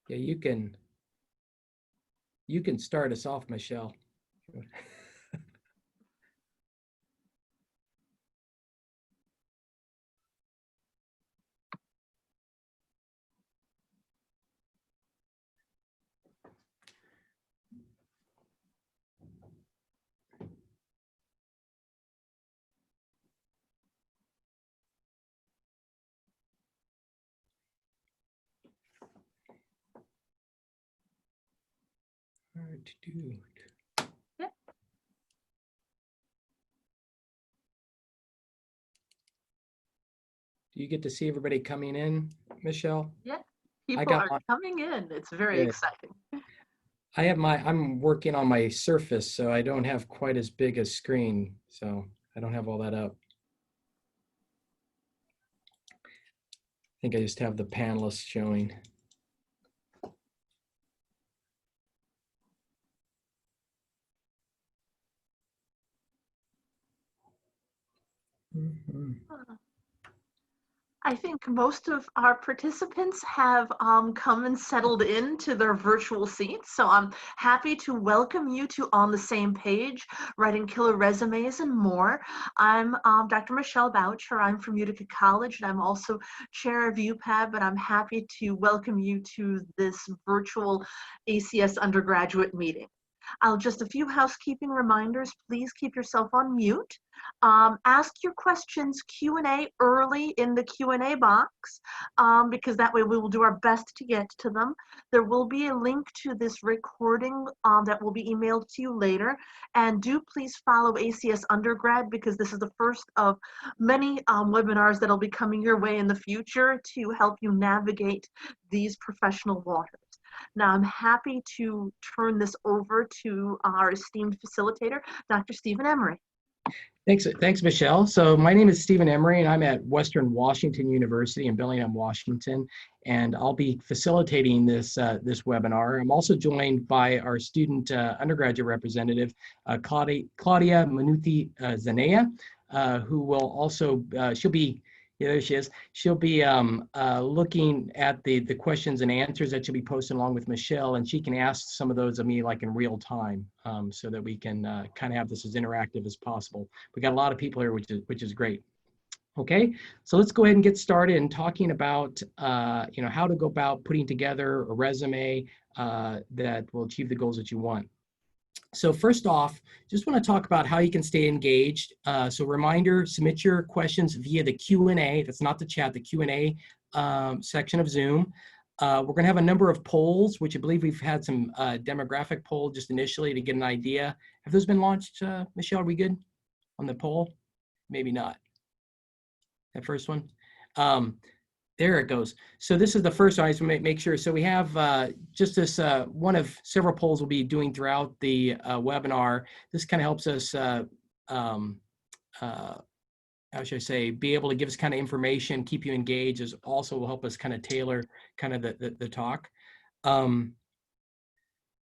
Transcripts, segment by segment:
Yeah, you can start us off, Michelle. Hard to do. Yeah. Do you get to see everybody coming in, Michelle? Yeah, I people got are my coming in. It's very good. exciting. I'm working on my Surface, so I don't have quite as big a screen, so I don't have all that up. I think I just have the panelists showing. Mhm. I think most of our participants have come and settled into their virtual seats. So I'm happy to welcome you to On the Same Page, Writing Killer Resumes and More. I'm Dr. Michelle Boucher. I'm from Utica College, and I'm also chair of UPAB, but I'm happy to welcome you to this virtual ACS undergraduate meeting. Just a few housekeeping reminders. Please keep yourself on mute. Ask your questions Q&A early in the Q&A box, because that way we will do our best to get to them. There will be a link to this recording that will be emailed to you later. And do please follow ACS Undergrad, because this is the first of many webinars that'll be coming your way in the future to help you navigate these professional waters. Now, I'm happy to turn this over to our esteemed facilitator, Dr. Stephen Emery. Thanks, Michelle. So my name is Stephen Emery, and I'm at Western Washington University in Bellingham, Washington, and I'll be facilitating this webinar. I'm also joined by our student undergraduate representative, Claudia Manuthi Zanea, who will also yeah, there she is. She'll be looking at the questions and answers that she'll be posting along with Michelle, and she can ask some of those of me like in real time, so that we can kind of have this as interactive as possible. We got a lot of people here, which is great. Okay, so let's go ahead and get started in talking about how to go about putting together a resume that will achieve the goals that you want. So first off, just want to talk about how you can stay engaged. So reminder, submit your questions via the Q&A. That's not the chat, the Q&A section of Zoom. We're going to have a number of polls, which I believe we've had some demographic poll just initially to get an idea. Have those been launched, Michelle? Are we good on the poll? Maybe not. That first one. There it goes. So this is the first one. I just make sure. So we have just this one of several polls we'll be doing throughout the webinar. This kind of helps us, how should I say, be able to give us kind of information, keep you engaged. As also will help us kind of tailor kind of the talk.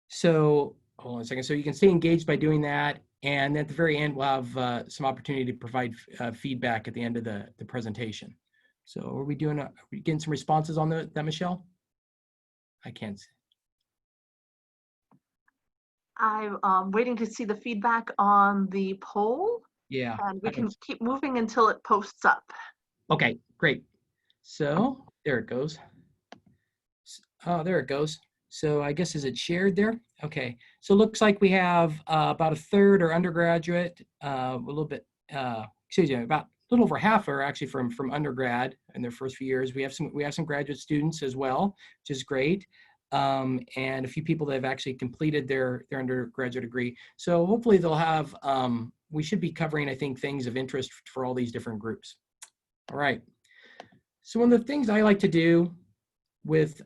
So hold on a second. So you can stay engaged by doing that. And at the very end, we'll have some opportunity to provide feedback at the end of the presentation. So are we getting some responses on that, Michelle? I can't see. I'm waiting to see the feedback on the poll. Yeah. And we can keep moving until it posts up. Okay, great. So there it goes. Oh, there it goes. So I guess, is it shared there? Okay. So it looks like we have about a third are undergraduate, a little bit, excuse me, about a little over half are actually from undergrad in their first few years. We have some graduate students as well, which is great. And a few people that have actually completed their undergraduate degree. So hopefully they'll have, we should be covering, I think, things of interest for all these different groups. All right. So one of the things I like to do with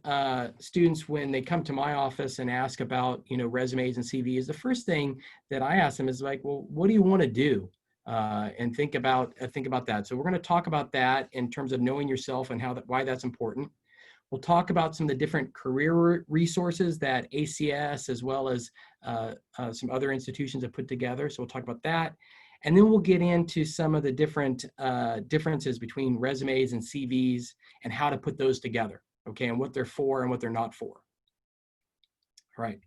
students when they come to my office and ask about, resumes and CVs, the first thing that I ask them is like, well, what do you want to do? And think about that. So we're going to talk about that in terms of knowing yourself and why that's important. We'll talk about some of the different career resources that ACS as well as some other institutions have put together. So we'll talk about that. And then we'll get into some of the different differences between resumes and CVs and how to put those together, okay, and what they're for and what they're not for. Right.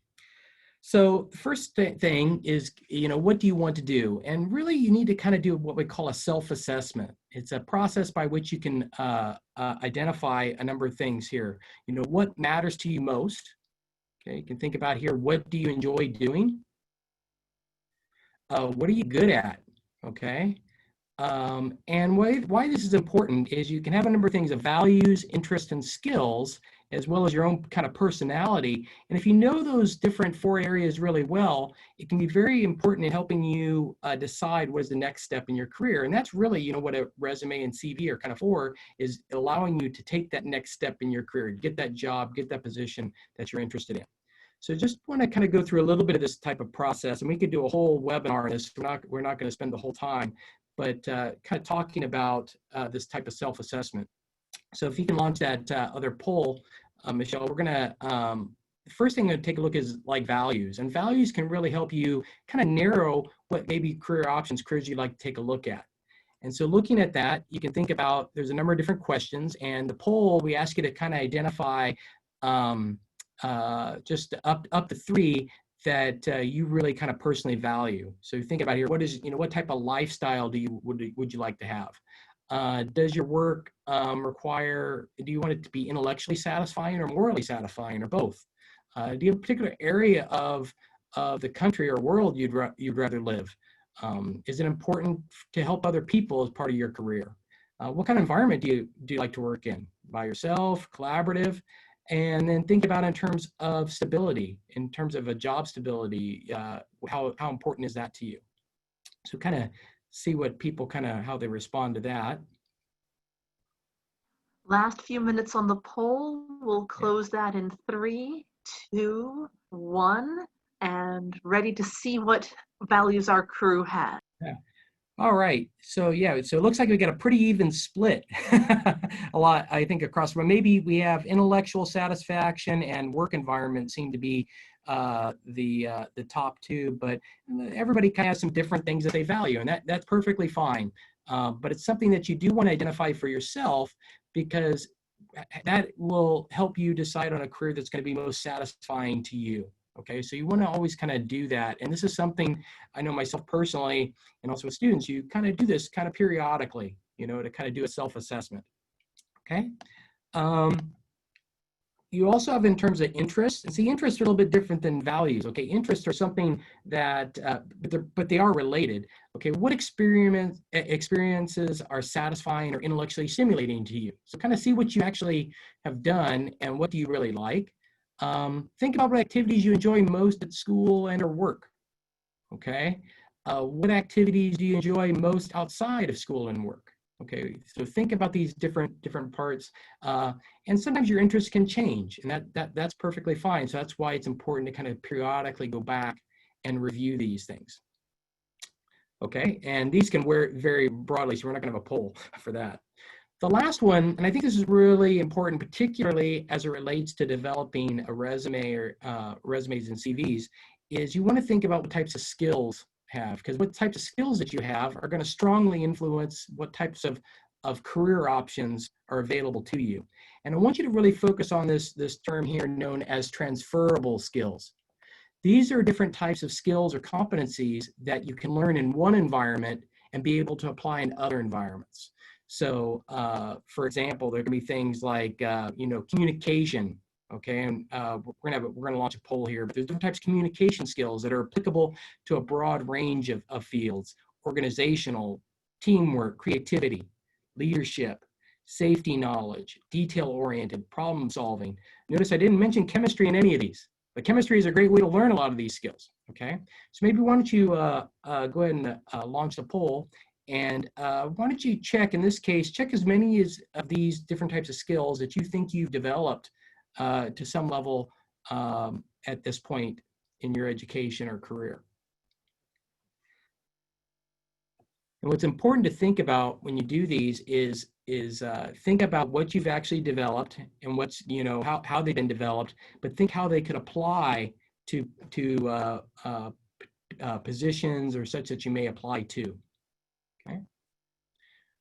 So the first thing is, what do you want to do? And really, you need to kind of do what we call a self-assessment. It's a process by which you can identify a number of things here. What matters to you most? Okay, you can think about here, what do you enjoy doing? What are you good at? Okay. And why this is important is you can have a number of things of values, interests, and skills, as well as your own kind of personality. And if you know those different four areas really well, it can be very important in helping you decide what is the next step in your career. And that's really, what a resume and CV are kind of for, is allowing you to take that next step in your career, get that job, get that position that you're interested in. So just want to kind of go through a little bit of this type of process, and we could do a whole webinar on this. We're not going to spend the whole time, but kind of talking about this type of self-assessment. So if you can launch that other poll, Michelle, we're going to, the first thing to take a look is like values, and values can really help you kind of narrow what maybe careers you'd like to take a look at. And so looking at that, you can think about, there's a number of different questions, and the poll, we ask you to kind of identify just up to three that you really kind of personally value. So you think about here, what type of lifestyle would you like to have? Does your work do you want it to be intellectually satisfying or morally satisfying, or both? Do you have a particular area of the country or world you'd rather live? Is it important to help other people as part of your career? What kind of environment do you like to work in? By yourself, collaborative? And then think about in terms of stability, in terms of a job stability, how important is that to you? So kind of see what people how they respond to that. Last few minutes on the poll. We'll close that in 3, 2, 1, and ready to see what values our crew has. Yeah. All right. So yeah, so it looks like we got a pretty even split. A lot, I think, across. Maybe we have intellectual satisfaction and work environment seem to be the top two, but everybody kind of has some different things that they value, and that's perfectly fine. But it's something that you do want to identify for yourself, because that will help you decide on a career that's going to be most satisfying to you. Okay, so you want to always kind of do that. And this is something I know myself personally, and also with students, you kind of do this kind of periodically, to kind of do a self-assessment. Okay. You also have in terms of interests, and see, interests are a little bit different than values. Okay, interests are something that, but they are related. Okay, what experiences are satisfying or intellectually stimulating to you? So kind of see what you actually have done and what do you really like. Think about what activities you enjoy most at school and or work. Okay. What activities do you enjoy most outside of school and work? Okay. So think about these different parts. And sometimes your interests can change, and that's perfectly fine. So that's why it's important to kind of periodically go back and review these things. Okay. And these can vary broadly, so we're not going to have a poll for that. The last one, and I think this is really important, particularly as it relates to developing a resume or resumes and CVs, is you want to think about what types of skills have, because what types of skills that you have are going to strongly influence what types of career options are available to you. And I want you to really focus on this term here known as transferable skills. These are different types of skills or competencies that you can learn in one environment and be able to apply in other environments. So, for example, there can be things like, communication. Okay, and we're gonna launch a poll here. But there's different types of communication skills that are applicable to a broad range of fields: organizational, teamwork, creativity, leadership, safety knowledge, detail-oriented, problem solving. Notice I didn't mention chemistry in any of these, but chemistry is a great way to learn a lot of these skills. Okay, so maybe why don't you go ahead and launch the poll. And why don't you check, in this case, check as many of these different types of skills that you think you've developed to some level at this point in your education or career. And what's important to think about when you do these is think about what you've actually developed and what's, how they've been developed, but think how they could apply to positions or such that you may apply to. Okay,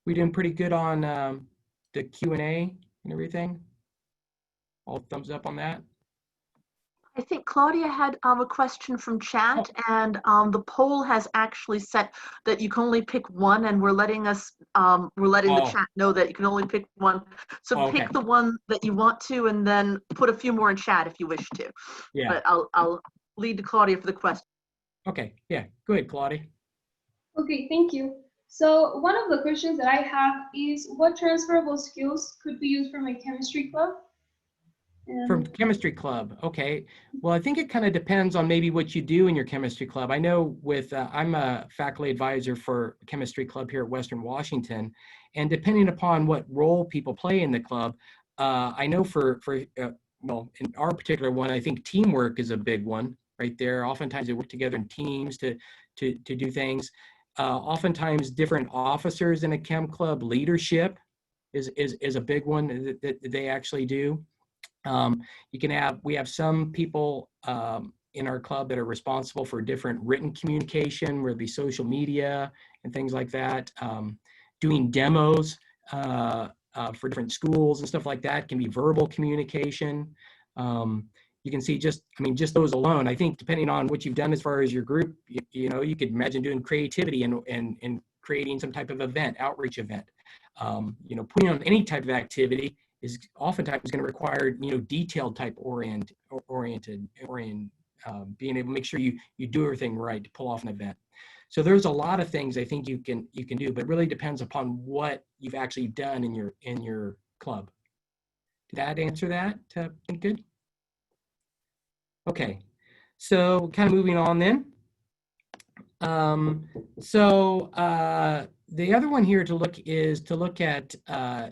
we doing pretty good on the Q&A and everything? All thumbs up on that? I think Claudia had a question from chat, and the poll has actually set that you can only pick one, and we're letting the Oh, chat know that you can only pick one. So oh, okay. pick the one that you want to, and then put a few more in chat if you wish to. Yeah. But I'll lead to Claudia for the question. Okay. Yeah. Go ahead, Claudia. Okay, thank you. So one of the questions that I have is what transferable skills could be used from a chemistry club? From And chemistry club. Okay. Well, I think it kind of depends on maybe what you do in your chemistry club. I know I'm a faculty advisor for chemistry club here at Western Washington, and depending upon what role people play in the club, I know well, in our particular one, I think teamwork is a big one right there. Oftentimes they work together in teams to do things. Oftentimes different officers in a chem club, leadership is a big one that they actually do. We have some people in our club that are responsible for different written communication, whether it be social media and things like that. Doing demos for different schools and stuff like that can be verbal communication. You can see just those alone. I think depending on what you've done as far as your group, you could imagine doing creativity and creating some type of event, outreach event. Putting on any type of activity is oftentimes going to require detailed type oriented being able to make sure you do everything right to pull off an event. So there's a lot of things I think you can do, but it really depends upon what you've actually done in your club. Did that answer that? Good. Okay, so kind of moving on then. The other one here to look at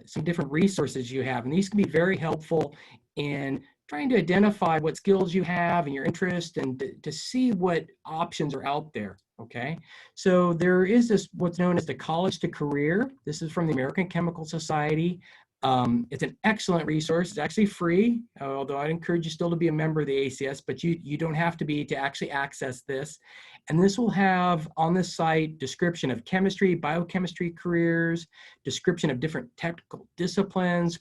some different resources you have, and these can be very helpful in trying to identify what skills you have and your interest, and to see what options are out there. Okay, so there is this what's known as the College to Career. This is from the American Chemical Society. It's an excellent resource. It's actually free, although I'd encourage you still to be a member of the ACS, but you don't have to be to actually access this. And this will have on this site description of chemistry, biochemistry careers, description of different technical disciplines.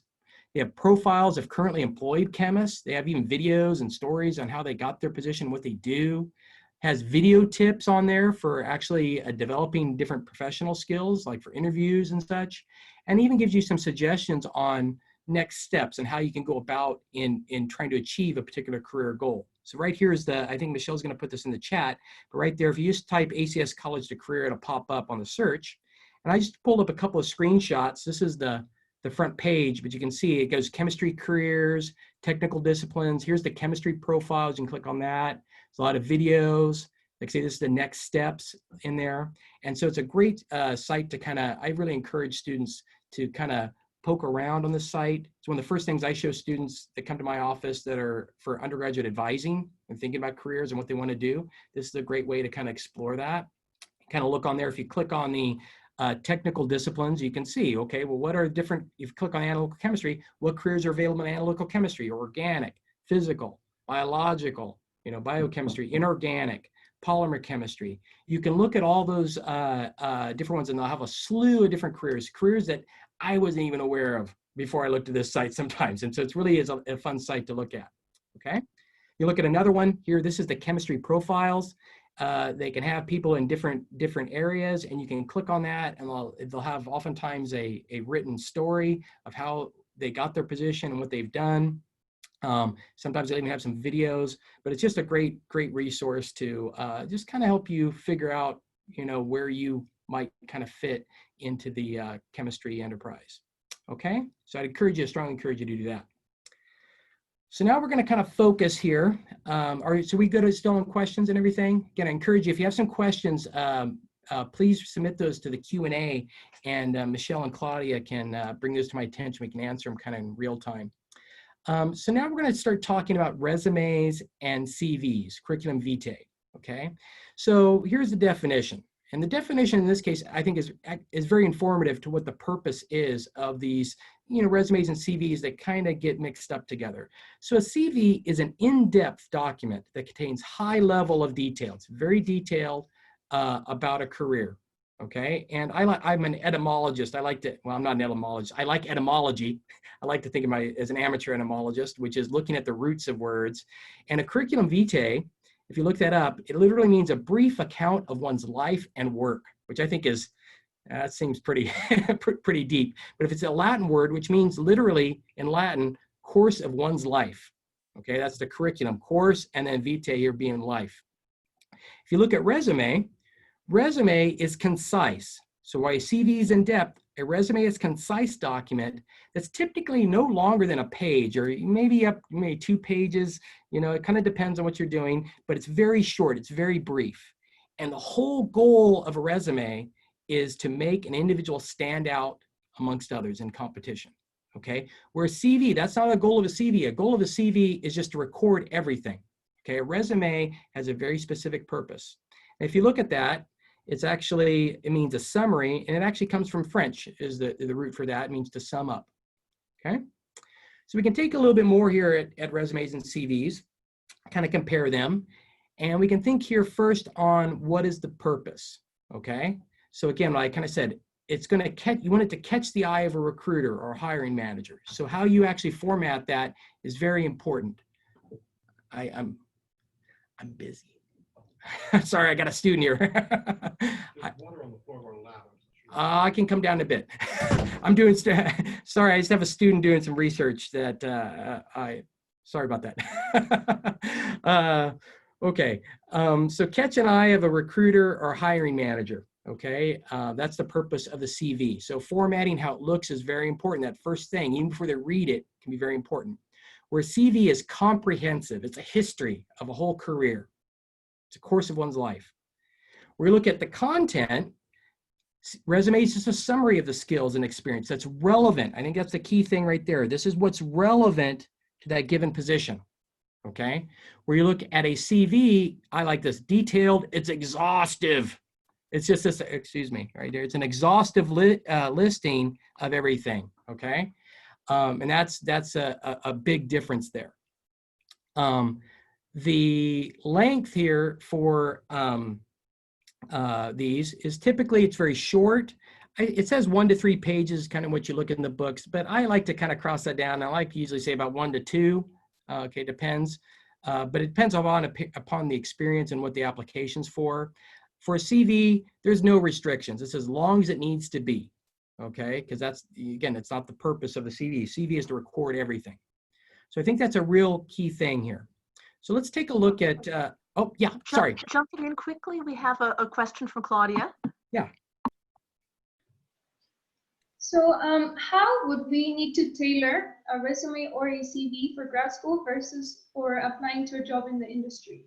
They have profiles of currently employed chemists. They have even videos and stories on how they got their position, what they do. Has video tips on there for actually developing different professional skills, like for interviews and such, and even gives you some suggestions on next steps and how you can go about in trying to achieve a particular career goal. So right here is I think Michelle's going to put this in the chat, but right there, if you just type ACS College to Career, it'll pop up on the search. And I just pulled up a couple of screenshots. This is the front page, but you can see it goes chemistry careers, technical disciplines. Here's the chemistry profiles. You can click on that. There's a lot of videos. Like I say, this is the next steps in there. And so it's a great site to I really encourage students to poke around on the site. It's one of the first things I show students that come to my office that are for undergraduate advising and thinking about careers and what they want to do. This is a great way to explore that. Look on there. If you click on the technical disciplines, you can see, okay, well, what are different, if you click on analytical chemistry, what careers are available in analytical chemistry, organic, physical, biological, biochemistry, inorganic, polymer chemistry. You can look at all those different ones, and they'll have a slew of different careers that I wasn't even aware of before I looked at this site sometimes. And so it really is a fun site to look at, okay? You look at another one here, this is the chemistry profiles. They can have people in different areas, and you can click on that, and they'll have oftentimes a written story of how they got their position and what they've done. Sometimes they even have some videos, but it's just a great resource to just help you figure out, where you might fit into the chemistry enterprise. Okay, so I'd strongly encourage you to do that. So now we're going to focus here. So we go to still on questions and everything. Again, I encourage you, if you have some questions, please submit those to the Q&A, and Michelle and Claudia can bring those to my attention. We can answer them in real time. So now we're going to start talking about resumes and CVs, curriculum vitae, okay? So here's the definition. And the definition in this case, I think is very informative to what the purpose is of these, resumes and CVs that get mixed up together. So a CV is an in-depth document that contains high level of detail. It's very detailed about a career, Okay, and I'm an etymologist. I like to, well, I'm not an etymologist. I like etymology. I like to think of my as an amateur etymologist, which is looking at the roots of words. And a curriculum vitae, if you look that up, it literally means a brief account of one's life and work, which I think is, that seems pretty, pretty deep. But if it's a Latin word, which means literally in Latin, course of one's life. Okay, that's the curriculum, course, and then vitae here being life. If you look at resume, resume is concise. So while a CV is in depth, a resume is a concise document that's typically no longer than a page, or maybe up maybe 2 pages. You know, it kind of depends on what you're doing, but it's very short, it's very brief. And the whole goal of a resume is to make an individual stand out amongst others in competition. Okay, where a CV, that's not a goal of a CV. A goal of a CV is just to record everything. Okay, a resume has a very specific purpose. And if you look at that, it's actually, it means a summary, and it actually comes from French, is the root for that. It means to sum up. Okay, so we can take a little bit more here at resumes and CVs, kind of compare them, and we can think here first on what is the purpose. Okay, so again, like I kind of said, it's going to catch, you want it to catch the eye of a recruiter or a hiring manager. So how you actually format that is very important. I'm busy. Sorry, I got a student here. There's water on the floor of our lab. I can come down a bit. I'm doing, sorry, I just have a student doing some research that sorry about that. Okay, so catch an eye of a recruiter or hiring manager. Okay, that's the purpose of the CV. So formatting how it looks is very important. That first thing, even before they read it, can be very important. Where CV is comprehensive, it's a history of a whole career. It's a course of one's life. We look at the content. Resume is just a summary of the skills and experience that's relevant. I think that's the key thing right there. This is what's relevant to that given position. Okay, where you look at a CV, I like this, detailed, it's exhaustive. It's just this, excuse me, right there. It's an exhaustive listing of everything. Okay, and that's a big difference there. The length here for these is typically, it's very short. It says 1 to 3 pages, kind of what you look in the books, but I like to kind of cross that down. I like to usually say about 1 to 2. Okay, depends. But it depends upon the experience and what the application's for. For a CV, there's no restrictions. It's as long as it needs to be. Okay, because that's, again, it's not the purpose of the CV. CV is to record everything. So I think that's a real key thing here. So let's take a look at, oh, yeah, sorry. Jumping in quickly, we have a question from Claudia. Yeah. So how would we need to tailor a resume or a CV for grad school versus for applying to a job in the industry?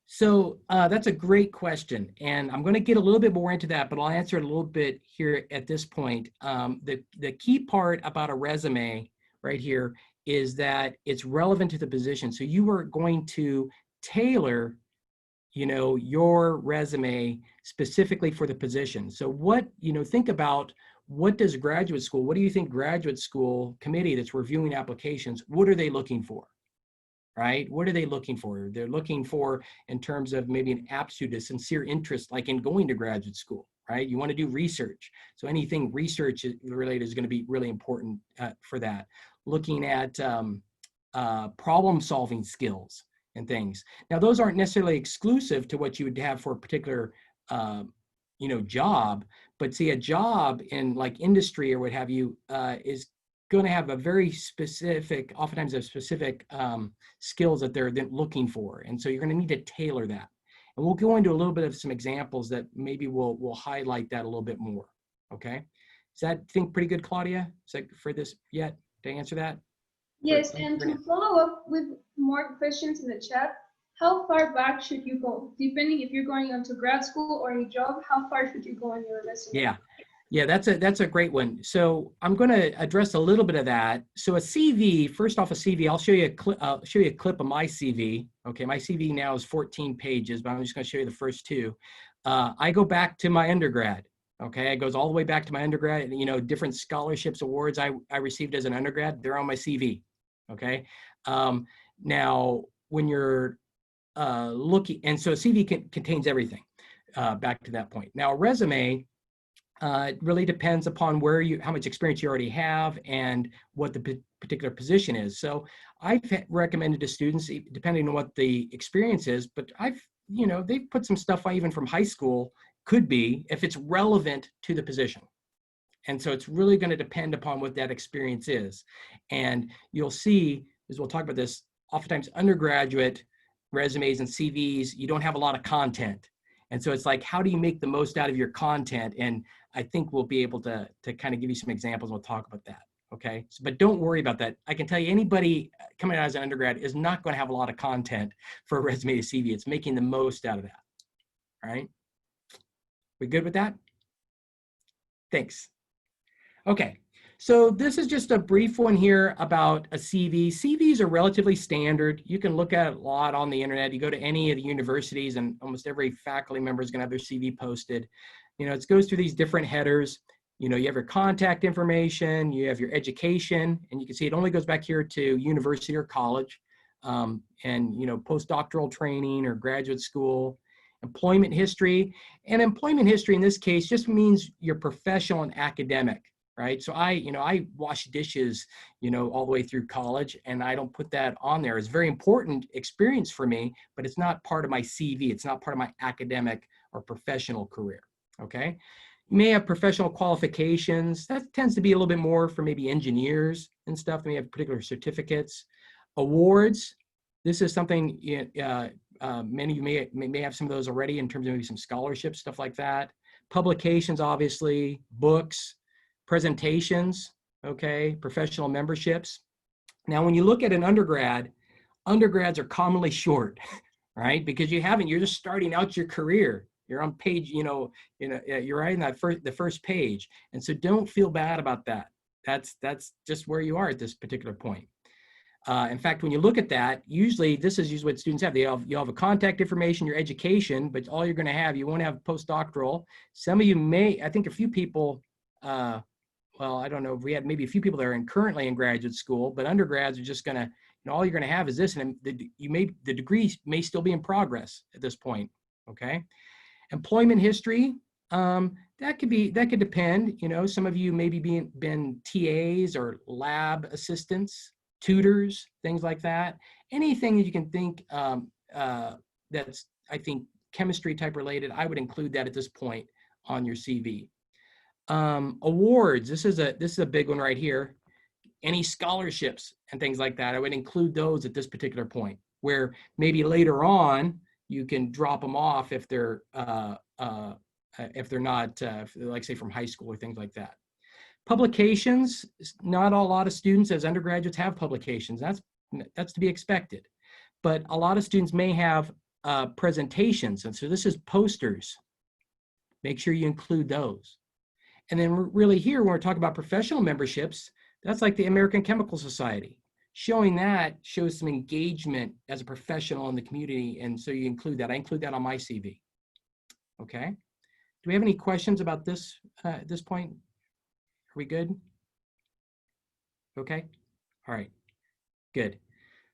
So that's a great question. And I'm going to get a little bit more into that, but I'll answer it a little bit here at this point. The key part about a resume right here is that it's relevant to the position. So you are going to tailor, you know, your resume specifically for the position. So what, you know, think about, what does graduate school, what do you think graduate school committee that's reviewing applications, what are they looking for? Right? What are they looking for? They're looking for, in terms of maybe an aptitude, a sincere interest, like in going to graduate school, right? You want to do research. So anything research related is going to be really important for that. Looking at problem solving skills and things. Now, those aren't necessarily exclusive to what you would have for a particular you know, job, but see, a job in like industry or what have you is going to have a very specific, oftentimes a specific skills that they're then looking for. And so you're going to need to tailor that. And we'll go into a little bit of some examples that maybe we'll highlight that a little bit more. Okay. Is that, think, pretty good, Claudia? Is that for this yet to answer that? Yes, and to follow up with more questions in the chat, how far back should you go? Depending if you're going onto grad school or a job, how far should you go on your resume? Yeah, that's a great one. So I'm going to address a little bit of that. So a CV, first off, a CV, I'll show you a clip of my CV. Okay, my CV now is 14 pages, but I'm just going to show you the first 2. I go back to my undergrad. Okay, it goes all the way back to my undergrad. You know, different scholarships, awards I received as an undergrad, they're on my CV. Okay, now when you're looking, and so a CV contains everything. Back to that point. Now, a resume It really depends upon how much experience you already have and what the particular position is. So I've recommended to students, depending on what the experience is, but they've put some stuff even from high school, could be, if it's relevant to the position. And so it's really going to depend upon what that experience is. And you'll see, as we'll talk about this, oftentimes undergraduate resumes and CVs, you don't have a lot of content. And so it's like, how do you make the most out of your content? And I think we'll be able to kind of give you some examples. We'll talk about that. Okay. But don't worry about that. I can tell you, anybody coming out as an undergrad is not going to have a lot of content for a resume to CV. It's making the most out of that. All right. We good with that? Thanks. Okay. So this is just a brief one here about a CV. CVs are relatively standard. You can look at it a lot on the internet. You go to any of the universities and almost every faculty member is going to have their CV posted. It goes through these different headers. You have your contact information, you have your education, and you can see it only goes back here to university or college, and postdoctoral training or graduate school, employment history. And employment history in this case just means your professional and academic. Right. So I wash dishes, all the way through college, and I don't put that on there. It's very important experience for me, but it's not part of my CV. It's not part of my academic or professional career. Okay. You may have professional qualifications. That tends to be a little bit more for maybe engineers and stuff. They may have particular certificates. Awards. This is something many of you may have some of those already in terms of maybe some scholarships, stuff like that. Publications, obviously, books, presentations, okay, professional memberships. Now, when you look at an undergrads are commonly short, right? Because you're just starting out your career. You're on page, you're writing the first page. And so don't feel bad about that. That's just where you are at this particular point. In fact, when you look at that, usually this is usually what students have. You'll have a contact information, your education, but all you're going to have, you won't have postdoctoral. Some of you may, I think a few people, well, I don't know if we had maybe a few people that are currently in graduate school, but undergrads are just going to, all you're going to have is this, and the degree may still be in progress at this point. Okay. Employment history, that could depend. Some of you maybe been TAs or lab assistants, tutors, things like that. Anything that you can think that's, I think, chemistry type related, I would include that at this point on your CV. Awards, this is a big one right here. Any scholarships and things like that, I would include those at this particular point, where maybe later on you can drop them off if they're not, like say from high school or things like that. Publications, not a lot of students as undergraduates have publications. That's to be expected, but a lot of students may have presentations, and so this is posters. Make sure you include those. And then really here, when we're talking about professional memberships, that's like the American Chemical Society. Showing that shows some engagement as a professional in the community, and so you include that. I include that on my CV. Okay. Do we have any questions about this at this point? Are we good? Okay. All right. Good.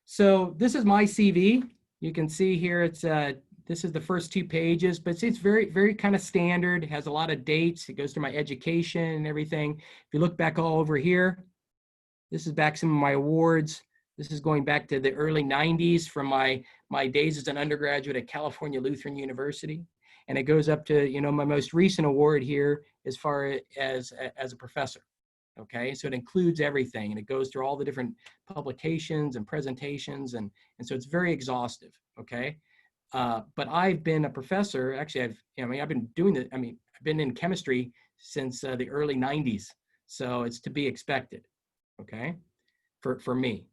So this is my CV. You can see here this is the first 2 pages, but it's very, very kind of standard. It has a lot of dates. It goes through my education and everything. If you look back all over here, this is back some of my awards. This is going back to the early 90s from my days as an undergraduate at California Lutheran University. And it goes up to, my most recent award here as far as a professor. Okay, so it includes everything, and it goes through all the different publications and presentations, and so it's very exhaustive. Okay. But I've been a professor, actually, I've been doing it. I've been in chemistry since the early 90s. So it's to be expected, okay, for me.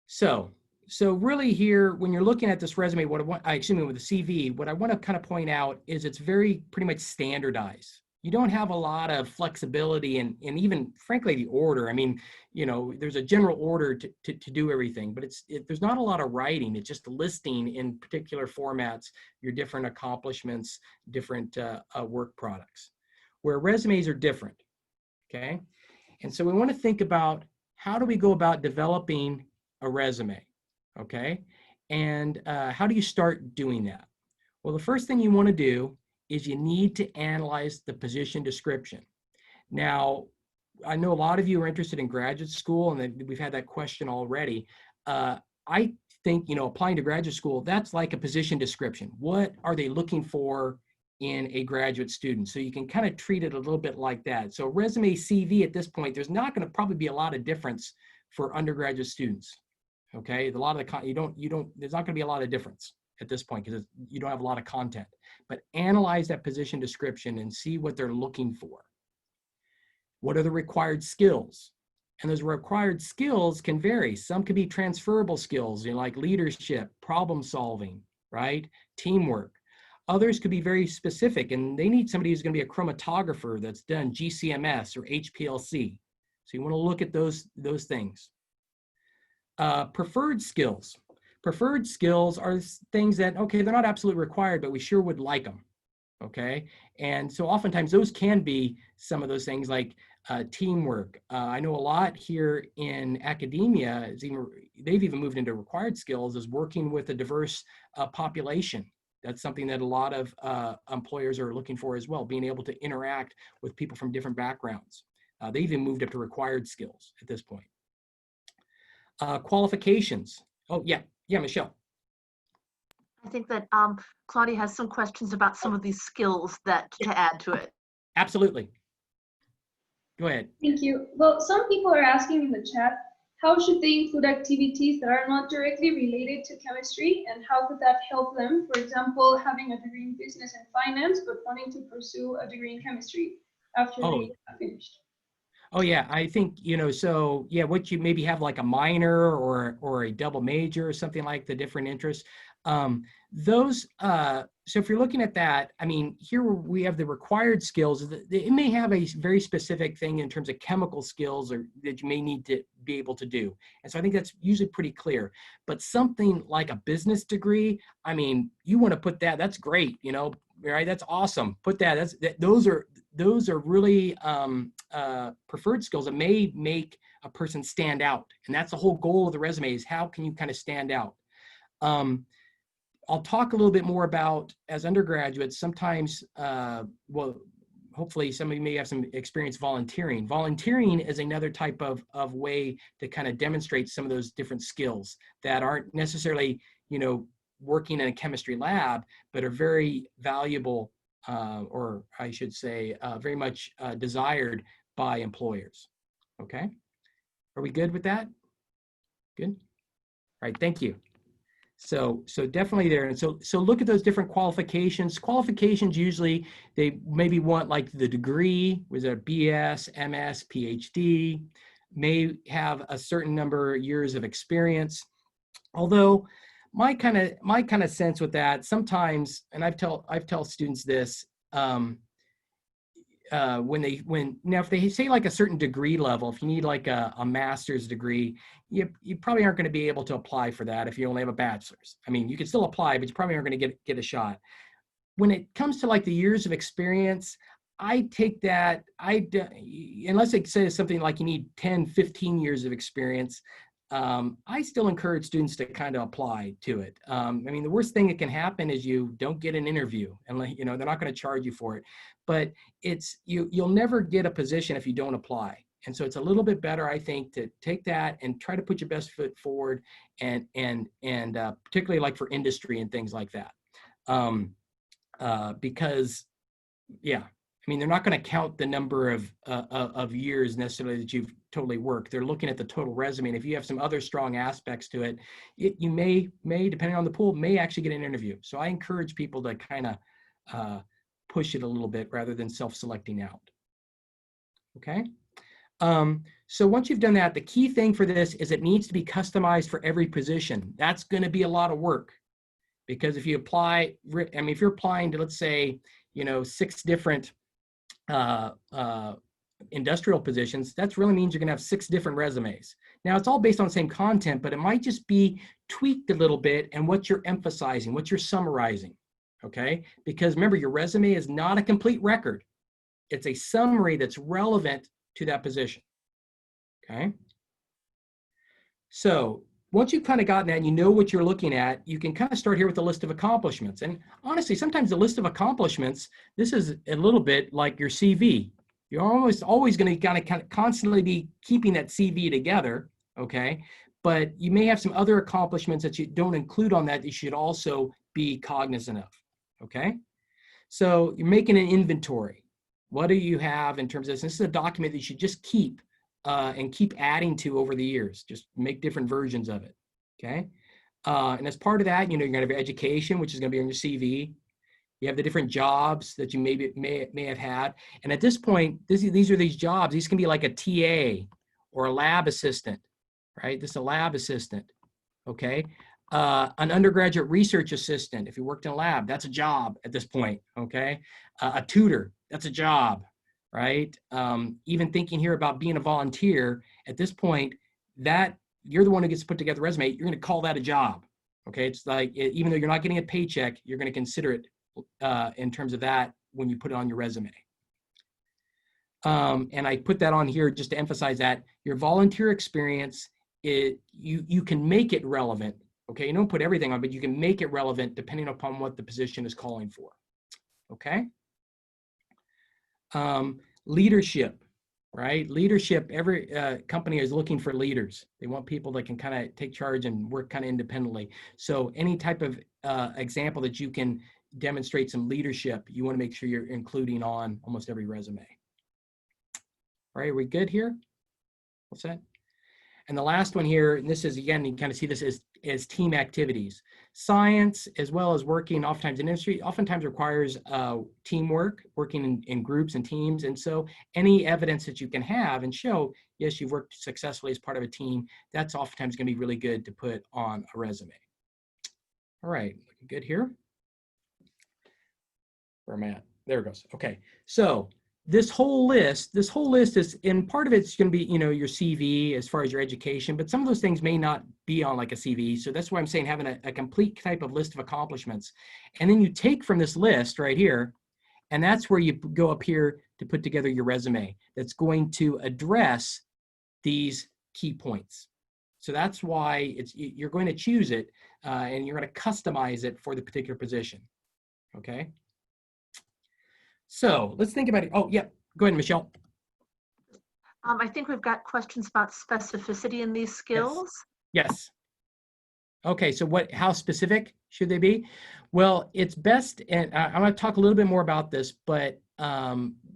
So really here, when you're looking at this resume, with the CV, what I want to kind of point out is it's very pretty much standardized. You don't have a lot of flexibility in even, frankly, the order. There's a general order to do everything, but there's not a lot of writing. It's just listing in particular formats, your different accomplishments, different work products, where resumes are different, okay? And so we want to think about, how do we go about developing a resume, okay? And how do you start doing that? Well, the first thing you want to do is you need to analyze the position description. Now, I know a lot of you are interested in graduate school, and we've had that question already. I think, applying to graduate school, that's like a position description. What are they looking for in a graduate student? So you can kind of treat it a little bit like that. So resume, CV at this point, there's not going to probably be a lot of difference for undergraduate students. Okay, a lot of the there's not going to be a lot of difference at this point because you don't have a lot of content. But analyze that position description and see what they're looking for. What are the required skills? And those required skills can vary. Some can be transferable skills, like leadership, problem solving, right? Teamwork. Others could be very specific, and they need somebody who's going to be a chromatographer that's done GCMS or HPLC. So you want to look at those things. Preferred skills. Preferred skills are things that, okay, they're not absolutely required, but we sure would like them. Okay, and so oftentimes those can be some of those things like teamwork. I know a lot here in academia, they've even moved into required skills is working with a diverse population. That's something that a lot of employers are looking for as well, being able to interact with people from different backgrounds. They even moved up to required skills at this point. Qualifications. Oh, yeah, Michelle. I think that Claudia has some questions about some of these skills to add to it. Absolutely. Go ahead. Thank you. Well, some people are asking in the chat, how should they include activities that are not directly related to chemistry, and how could that help them? For example, having a degree in business and finance, but wanting to pursue a degree in chemistry after they have finished. Oh yeah, I think, so yeah, what you maybe have like a minor or a double major or something like the different interests. So if you're looking at that, I mean, here we have the required skills. It may have a very specific thing in terms of chemical skills or that you may need to be able to do. And so I think that's usually pretty clear. But something like a business degree, I mean, you want to put that, that's great, right? That's awesome. Put that, those are really preferred skills that may make a person stand out. And that's the whole goal of the resume is how can you kind of stand out? I'll talk a little bit more about as undergraduates, sometimes, hopefully some of you may have some experience volunteering. Volunteering is another type of way to kind of demonstrate some of those different skills that aren't necessarily, working in a chemistry lab, but are very valuable, or I should say, very much desired by employers. Okay, are we good with that? Good. All right, thank you. So definitely there. And so look at those different qualifications. Qualifications usually, they maybe want like the degree, was it a BS, MS, PhD, may have a certain number of years of experience. Although my kind of sense with that sometimes, and I've tell students this, if they say like a certain degree level, if you need like a master's degree, you probably aren't going to be able to apply for that if you only have a bachelor's. I mean, you can still apply, but you probably aren't going to get a shot. When it comes to like the years of experience, I take that, unless it says something like you need 10, 15 years of experience, I still encourage students to kind of apply to it. I mean, the worst thing that can happen is you don't get an interview, and they're not going to charge you for it. But you'll never get a position if you don't apply. And so it's a little bit better, I think, to take that and try to put your best foot forward, and particularly like for industry and things like that, because yeah. I mean, they're not going to count the number of years necessarily that you've totally worked. They're looking at the total resume. And if you have some other strong aspects to it, you may, depending on the pool, may actually get an interview. So I encourage people to kind of push it a little bit rather than self-selecting out. Okay. So once you've done that, the key thing for this is it needs to be customized for every position. That's going to be a lot of work, because if you apply, I mean, if you're applying to, let's say, 6 different industrial positions, that really means you're going to have 6 different resumes. Now, it's all based on the same content, but it might just be tweaked a little bit and what you're emphasizing, what you're summarizing, okay? Because remember, your resume is not a complete record. It's a summary that's relevant to that position, okay? So once you've kind of gotten that and you know what you're looking at, you can kind of start here with a list of accomplishments. And honestly, sometimes the list of accomplishments, this is a little bit like your CV. You're always going to kind of constantly be keeping that CV together, okay? But you may have some other accomplishments that you don't include on that you should also be cognizant of, okay? So you're making an inventory. What do you have in terms of this? This is a document that you should just keep and keep adding to over the years. Just make different versions of it, okay? And as part of that, you know, you're gonna have your education, which is gonna be on your CV. You have the different jobs that you may have had. And at this point, these are these jobs. These can be like a TA or a lab assistant, right? This is a lab assistant, okay? An undergraduate research assistant, if you worked in a lab, that's a job at this point, okay? A tutor, that's a job, right? Even thinking here about being a volunteer, at this point, that you're the one who gets to put together a resume, you're gonna call that a job, okay? It's like, even though you're not getting a paycheck, you're gonna consider it in terms of that when you put it on your resume. And I put that on here just to emphasize that your volunteer experience, you can make it relevant. Okay, you don't put everything on, but you can make it relevant depending upon what the position is calling for. Okay. Leadership, right? Leadership, every company is looking for leaders. They want people that can kind of take charge and work kind of independently. So any type of example that you can demonstrate some leadership, you want to make sure you're including on almost every resume. All right, are we good here? What's that? And the last one here, and this is, again, you kind of see this as team activities. Science, as well as working oftentimes in industry, oftentimes requires teamwork, working in groups and teams. And so any evidence that you can have and show, yes, you've worked successfully as part of a team, that's oftentimes going to be really good to put on a resume. All right, looking good here. Where am I at? There it goes. Okay, so this whole list is, and part of it's going to be, you know, your CV as far as your education, but some of those things may not be on like a CV. So that's why I'm saying having a complete type of list of accomplishments. And then you take from this list right here, and that's where you go up here to put together your resume that's going to address these key points. So that's why you're going to choose it and you're going to customize it for the particular position. Okay. So let's think about it. Oh, yeah. Go ahead, Michelle. I think we've got questions about specificity in these skills. Yes. Okay, so how specific should they be? Well, it's best, and I'm going to talk a little bit more about this, but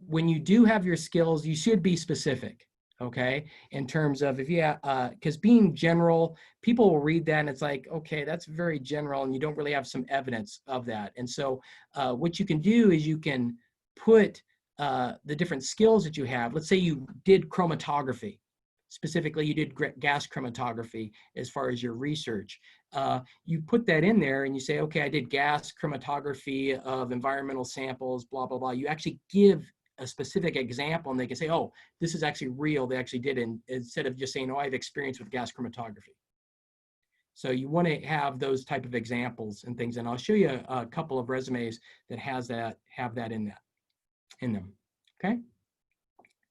when you do have your skills, you should be specific, okay? In terms of, if you, because being general, people will read that and it's like, okay, that's very general and you don't really have some evidence of that. And so what you can do is you can put the different skills that you have. Let's say you did chromatography. Specifically, you did gas chromatography as far as your research. You put that in there and you say, okay, I did gas chromatography of environmental samples, blah, blah, blah. You actually give a specific example and they can say, oh, this is actually real. They actually did it, instead of just saying, oh, I have experience with gas chromatography. So you want to have those type of examples and things. And I'll show you a couple of resumes that have that in them. Okay.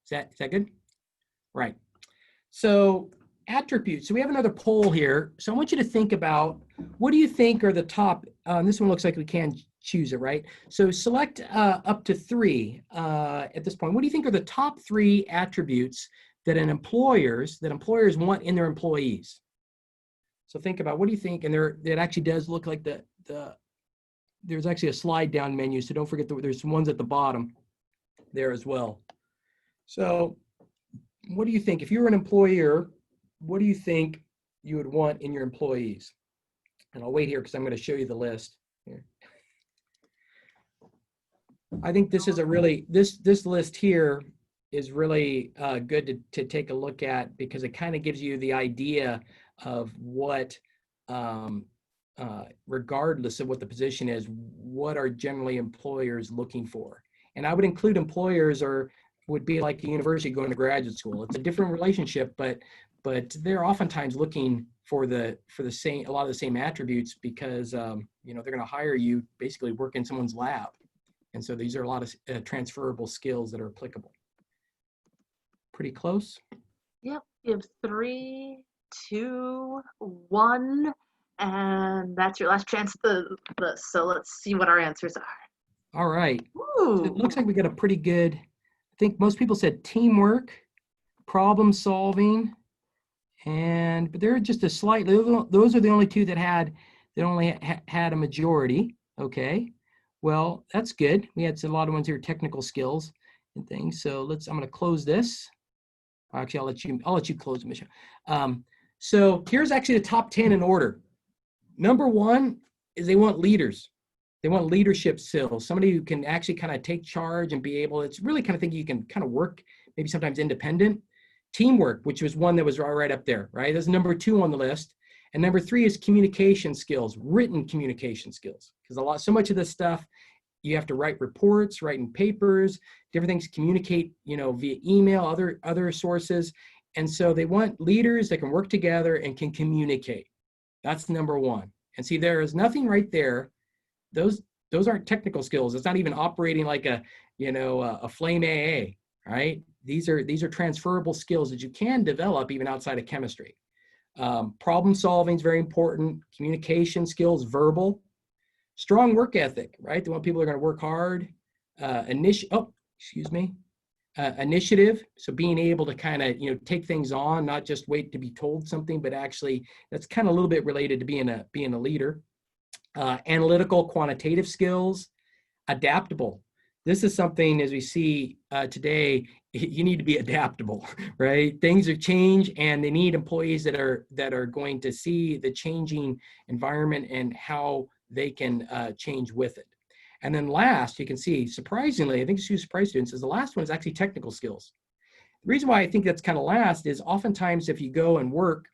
Is that good? Right. So attributes. So we have another poll here. So I want you to think about, what do you think are the top, this one looks like we can choose it, right? So select up to 3 at this point. What do you think are the top 3 attributes that employers want in their employees? So think about, what do you think? And it actually does look like there's actually a slide down menu. So don't forget there's some ones at the bottom there as well. So what do you think? If you were an employer, what do you think you would want in your employees? And I'll wait here because I'm going to show you the list here. I think this is this list here is really good to take a look at, because it kind of gives you the idea of what, regardless of what the position is, what are generally employers looking for. And I would include employers would be like a university going to graduate school. It's a different relationship, but they're oftentimes looking for a lot of the same attributes, because you know, they're going to hire you basically work in someone's lab, and so these are a lot of transferable skills that are applicable. Pretty close. Yep, you have 3 2, 1, and that's your last chance at the list. So let's see what our answers are. All right. So it Ooh, looks like we got a pretty good, I think most people said teamwork, problem solving, but they're just a slight, those are the only two that only had a majority. Okay. Well, that's good. We had a lot of ones here, technical skills and things. So I'm going to close this. Actually, I'll let you close it, Michelle. So here's actually the top 10 in order. Number 1 is they want leaders. They want leadership skills, somebody who can actually kind of take charge and be able, it's really kind of thing you can kind of work, maybe sometimes independent. Teamwork, which was one that was right up there, right? That's number 2 on the list. And number 3 is communication skills, written communication skills. Because so much of this stuff, you have to write reports, writing papers, different things, communicate, via email, other sources. And so they want leaders that can work together and can communicate. That's number 1. And see, there is nothing right there. Those aren't technical skills. It's not even operating like a flame AA, right? These are transferable skills that you can develop even outside of chemistry. Problem solving is very important. Communication skills, verbal. Strong work ethic, right? They want people who are going to work hard. Initiative. So being able to kind of, take things on, not just wait to be told something, but actually that's kind of a little bit related to being a leader. Analytical, quantitative skills, adaptable. This is something, as we see today, you need to be adaptable, right? Things are change, and they need employees that are going to see the changing environment and how they can change with it. And then last, you can see, surprisingly, I think it's surprise students, is the last one is actually technical skills. The reason why I think that's kind of last is oftentimes if you go and work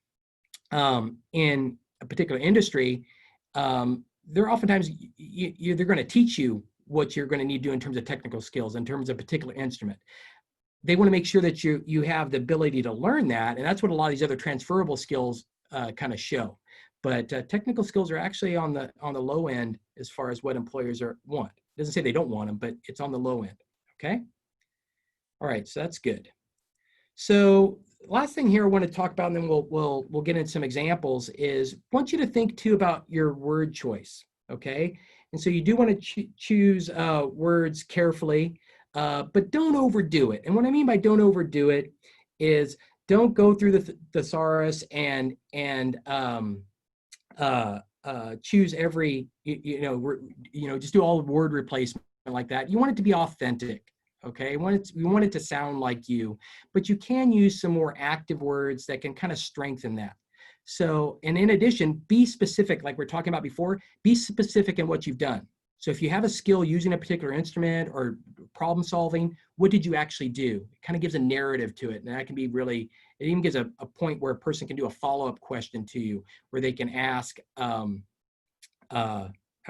in a particular industry, they're oftentimes they're going to teach you what you're going to need to do in terms of technical skills, in terms of a particular instrument. They want to make sure that you have the ability to learn that, and that's what a lot of these other transferable skills kind of show. But technical skills are actually on the low end as far as what employers want. It doesn't say they don't want them, but it's on the low end. Okay. All right, so that's good. So last thing here I want to talk about, and then we'll get into some examples, is I want you to think too about your word choice. Okay, and so you do want to choose words carefully, but don't overdo it. And what I mean by don't overdo it is don't go through the thesaurus and choose every just do all word replacement like that. You want it to be authentic. Okay, we want it to sound like you, but you can use some more active words that can kind of strengthen that. So, and in addition, be specific, like we're talking about before, be specific in what you've done. So if you have a skill using a particular instrument or problem solving, what did you actually do? It kind of gives a narrative to it. And that can be really, it even gives a point where a person can do a follow-up question to you, where they can ask, how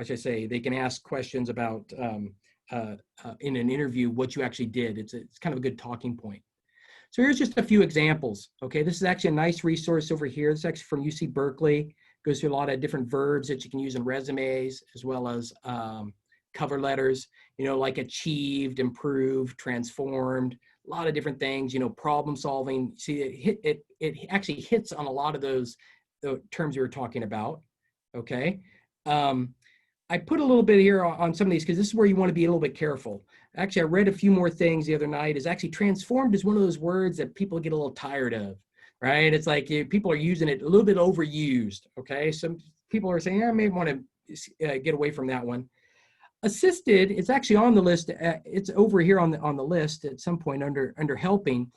should I say, they can ask questions about, in an interview, what you actually did. It's kind of a good talking point. So here's just a few examples. Okay, this is actually a nice resource over here. This is actually from UC Berkeley. Goes through a lot of different verbs that you can use in resumes, as well as cover letters, like achieved, improved, transformed, a lot of different things, problem solving. See, it actually hits on a lot of the terms you were talking about. Okay. I put a little bit here on some of these because this is where you want to be a little bit careful. Actually, I read a few more things the other night. Is actually transformed is one of those words that people get a little tired of, right? It's like people are using it a little bit overused, okay? Some people are saying, I may want to get away from that one. Assisted, it's actually on the list. It's over here on the list at some point under helping.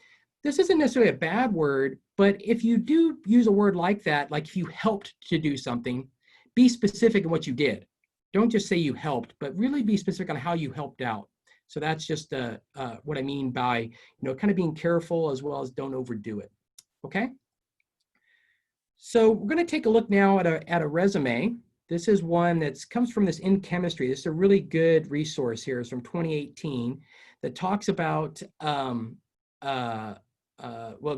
This isn't necessarily a bad word, but if you do use a word like that, like if you helped to do something, be specific in what you did. Don't just say you helped, but really be specific on how you helped out. So that's just what I mean by, kind of being careful as well as don't overdo it. Okay. So we're going to take a look now at a resume. This is one that comes from this In Chemistry. This is a really good resource here. It's from 2018 that talks about, it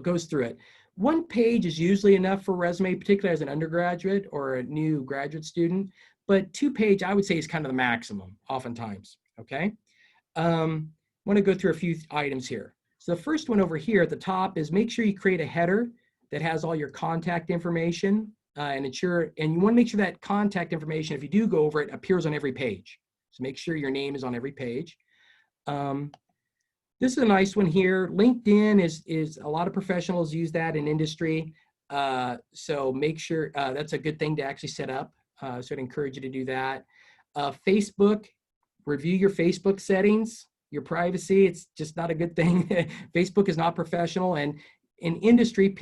goes through it. One page is usually enough for a resume, particularly as an undergraduate or a new graduate student. But 2-page, I would say, is kind of the maximum, oftentimes, okay? I want to go through a few items here. So the first one over here at the top is make sure you create a header that has all your contact information and you want to make sure that contact information, if you do go over it, appears on every page. So make sure your name is on every page. This is a nice one here. LinkedIn is a lot of professionals use that in industry. So make sure that's a good thing to actually set up. So I'd encourage you to do that. Facebook, review your Facebook settings, your privacy. It's just not a good thing. Facebook is not professional, and in industry,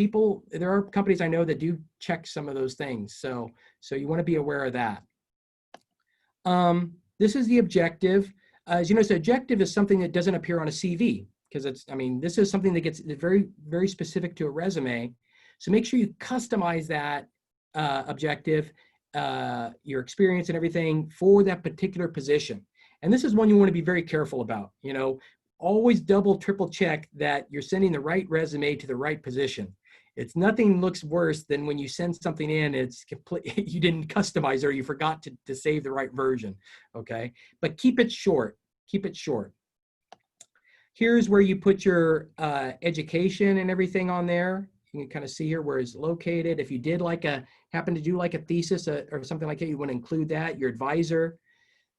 there are companies I know that do check some of those things. So you want to be aware of that. This is the objective. As you know, so objective is something that doesn't appear on a CV because this is something that gets very, very specific to a resume. So make sure you customize that objective, your experience and everything for that particular position. And this is one you want to be very careful about. Always double, triple check that you're sending the right resume to the right position. It's nothing looks worse than when you send something in, it's complete, you didn't customize or you forgot to save the right version, okay? But keep it short, keep it short. Here's where you put your education and everything on there. You can kind of see here where it's located. If you did happen to do like a thesis or something like that, you want to include that, your advisor.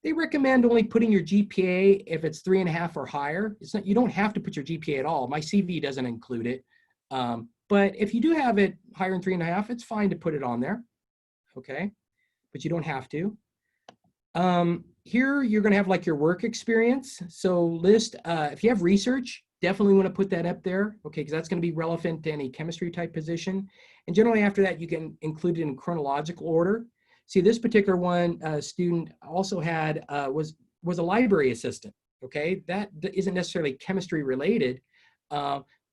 They recommend only putting your GPA if it's 3.5 or higher. You don't have to put your GPA at all. My CV doesn't include it. But if you do have it higher than 3.5, it's fine to put it on there, okay? But you don't have to. Here, you're gonna have like your work experience. So list, if you have research, definitely wanna put that up there, okay? Because that's gonna be relevant to any chemistry type position. And generally after that, you can include it in chronological order. See, this particular one student also had, was a library assistant, okay? That isn't necessarily chemistry related,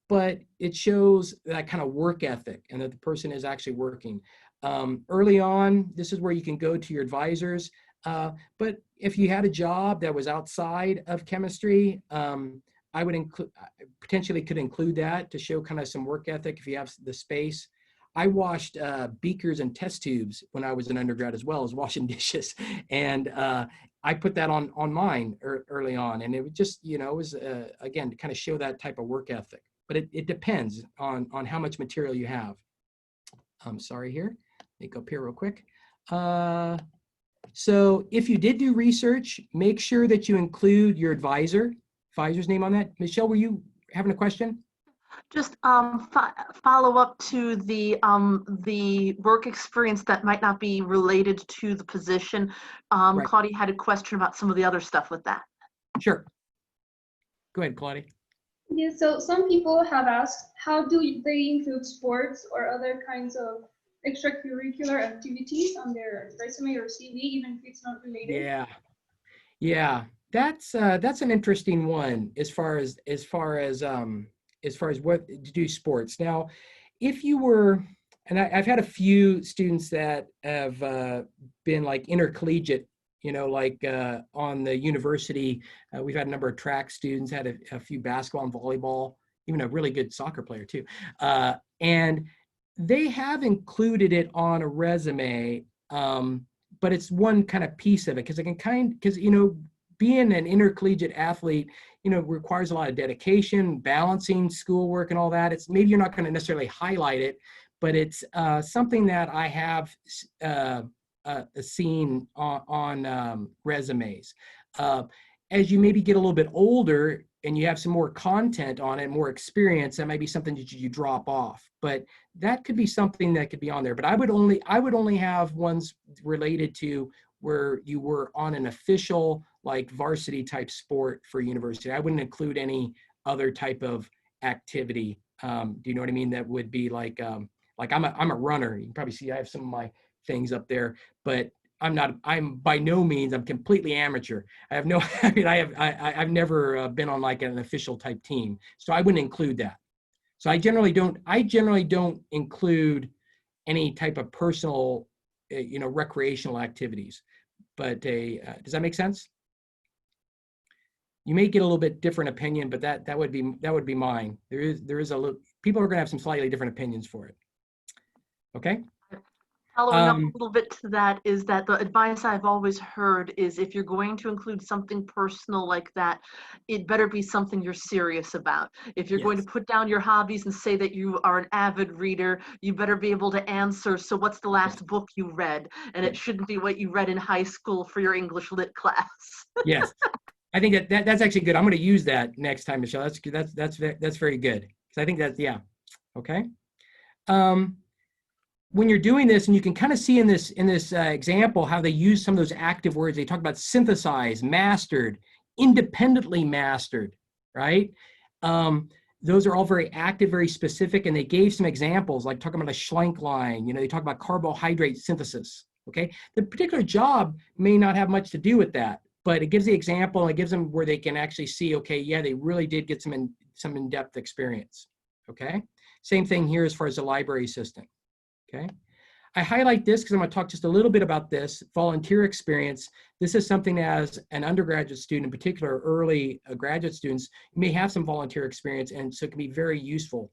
but it shows that kind of work ethic and that the person is actually working. Early on, this is where you can go to your advisors. But if you had a job that was outside of chemistry, I would potentially could include that to show kind of some work ethic if you have the space. I washed beakers and test tubes when I was an undergrad as well as washing dishes. And I put that on mine early on. And it was just, it was, again, to kind of show that type of work ethic. But it depends on how much material you have. I'm sorry here. Let me go up here real quick. So if you did do research, make sure that you include your advisor's name on that. Michelle, were you having a question? Just follow up to the work experience that might not be related to the position. Right. Claudia had a question about some of the other stuff with that. Sure. Go ahead, Claudia. Yeah, so some people have asked, how do they include sports or other kinds of extracurricular activities on their resume or CV, even if it's not related? Yeah, that's an interesting one as far as what to do sports. Now, if you were, and I've had a few students that have been like intercollegiate, like on the university, we've had a number of track students, had a few basketball and volleyball, even a really good soccer player too. And they have included it on a resume, but it's one kind of piece of it because being an intercollegiate athlete, requires a lot of dedication, balancing schoolwork and all that. It's maybe you're not going to necessarily highlight it, but it's something that I have seen on resumes. As you maybe get a little bit older and you have some more content on it, more experience, that might be something that you drop off. But that could be something that could be on there. But I would only have ones related to where you were on an official like varsity type sport for university. I wouldn't include any other type of activity. Do you know what I mean? That would be like I'm a runner. You can probably see I have some of my things up there, but I'm by no means, I'm completely amateur. I have no, I've never been on like an official type team. So I wouldn't include that. So I generally don't include any type of personal, recreational activities. But does that make sense? You may get a little bit different opinion, but that would be mine. There is a little, people are going to have some slightly different opinions for it. Okay. Following up a little bit to that is that the advice I've always heard is if you're going to include something personal like that, it better be something you're serious about. If you're going to Yes. put down your hobbies and say that you are an avid reader, you better be able to answer, so what's the Yes. last book you read? And it Yes. shouldn't be what you read in high school for your English lit class. Yes. I think that's actually good. I'm going to use that next time, Michelle. That's very good. Because I think that, yeah. Okay. When you're doing this, and you can kind of see in this example how they use some of those active words. They talk about synthesized, mastered, independently mastered, right? Those are all very active, very specific, and they gave some examples, like talking about a Schlenk line. They talk about carbohydrate synthesis. Okay, the particular job may not have much to do with that, but it gives the example, and it gives them where they can actually see, okay, yeah, they really did get some in-depth experience. Okay, same thing here as far as the library assistant. Okay, I highlight this because I'm going to talk just a little bit about this volunteer experience. This is something as an undergraduate student, in particular early graduate students, you may have some volunteer experience, and so it can be very useful.